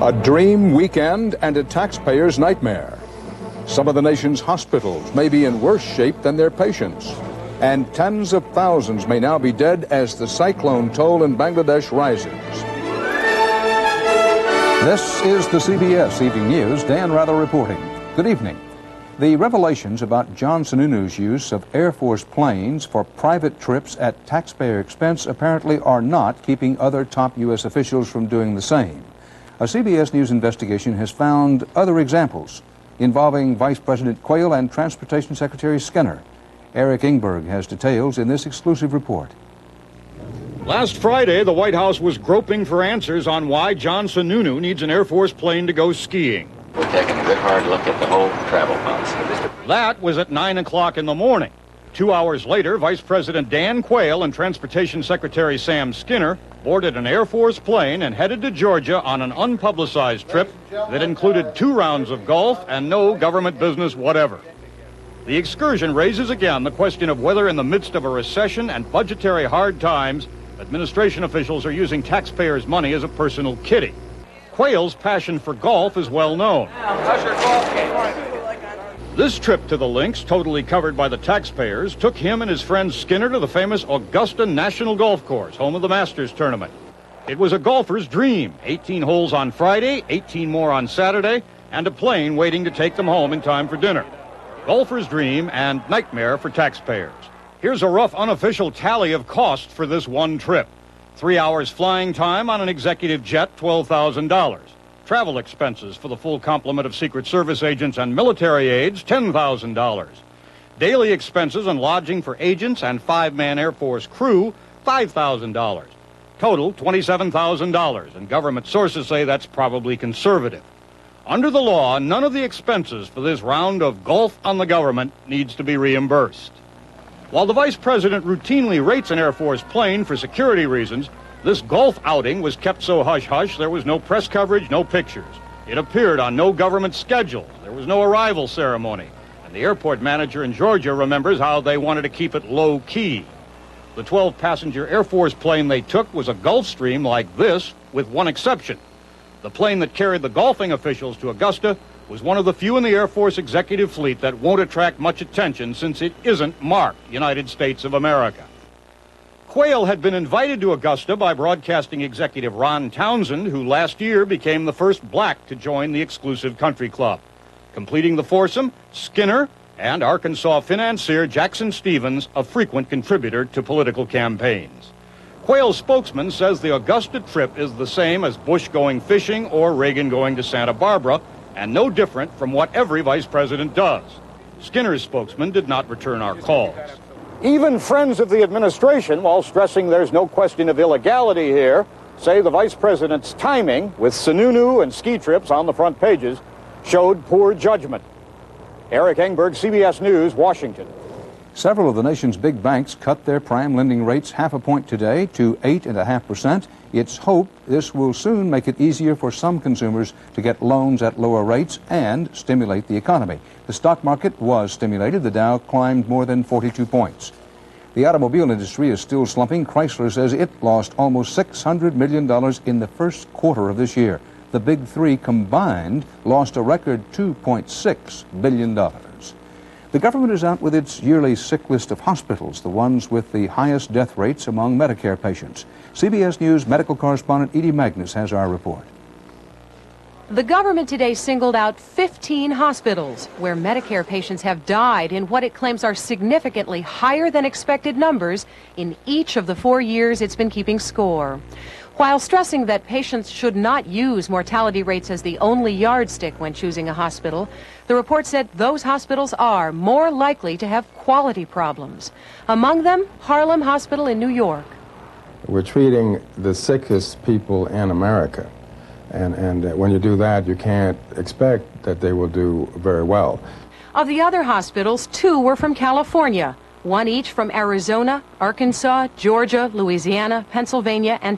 A dream weekend and a taxpayer's nightmare. Some of the nation's hospitals may be in worse shape than their patients. And tens of thousands may now be dead as the cyclone toll in Bangladesh rises. This is the CBS Evening News. Dan Rather reporting. Good evening. The revelations about John Sununu's use of Air Force planes for private trips at taxpayer expense apparently are not keeping other top U.S. officials from doing the same. A CBS News investigation has found other examples involving Vice President Quayle and Transportation Secretary Skinner. Eric Ingberg has details in this exclusive report. Last Friday, the White House was groping for answers on why John Sununu needs an Air Force plane to go skiing. We're taking a good hard look at the whole travel policy. That was at 9 o'clock in the morning. 2 hours later, Vice President Dan Quayle and Transportation Secretary Sam Skinner boarded an Air Force plane and headed to Georgia on an unpublicized trip that included 2 rounds of golf and no government business whatever. The excursion raises again the question of whether in the midst of a recession and budgetary hard times, administration officials are using taxpayers' money as a personal kitty. Quayle's passion for golf is well known. This trip to the links, totally covered by the taxpayers, took him and his friend Skinner to the famous Augusta National Golf Course, home of the Masters tournament. It was a golfer's dream. 18 holes on Friday, 18 more on Saturday, and a plane waiting to take them home in time for dinner. Golfer's dream and nightmare for taxpayers. Here's a rough unofficial tally of costs for this one trip. 3 hours flying time on an executive jet, $12,000. Travel expenses for the full complement of Secret Service agents and military aides, $10,000. Daily expenses and lodging for agents and 5-man Air Force crew, $5,000. Total, $27,000, and government sources say that's probably conservative. Under the law, none of the expenses for this round of golf on the government needs to be reimbursed. While the Vice President routinely rates an Air Force plane for security reasons, this golf outing was kept so hush-hush there was no press coverage, no pictures. It appeared on no government schedule. There was no arrival ceremony. And the airport manager in Georgia remembers how they wanted to keep it low-key. The 12-passenger Air Force plane they took was a Gulfstream like this, with one exception. The plane that carried the golfing officials to Augusta was one of the few in the Air Force executive fleet that won't attract much attention since it isn't marked United States of America. Quayle had been invited to Augusta by broadcasting executive Ron Townsend, who last year became the first black to join the exclusive country club. Completing the foursome, Skinner and Arkansas financier Jackson Stevens, a frequent contributor to political campaigns. Quayle's spokesman says the Augusta trip is the same as Bush going fishing or Reagan going to Santa Barbara, and no different from what every vice president does. Skinner's spokesman did not return our calls. Even friends of the administration, while stressing there's no question of illegality here, say the vice president's timing with Sununu and ski trips on the front pages showed poor judgment. Eric Engberg, CBS News, Washington. Several of the nation's big banks cut their prime lending rates half a point today to 8.5%. It's hoped this will soon make it easier for some consumers to get loans at lower rates and stimulate the economy. The stock market was stimulated. The Dow climbed more than 42 points. The automobile industry is still slumping. Chrysler says it lost almost $600 million in the first quarter of this year. The big three combined lost a record $2.6 billion. The government is out with its yearly sick list of hospitals, the ones with the highest death rates among Medicare patients. CBS News medical correspondent Edie Magnus has our report. The government today singled out 15 hospitals where Medicare patients have died in what it claims are significantly higher than expected numbers in each of the 4 years it's been keeping score. While stressing that patients should not use mortality rates as the only yardstick when choosing a hospital, the report said those hospitals are more likely to have quality problems. Among them, Harlem Hospital in New York. We're treating the sickest people in America. And when you do that, you can't expect that they will do very well. Of the other hospitals, 2 were from California, 1 each from Arizona, Arkansas, Georgia, Louisiana, Pennsylvania, and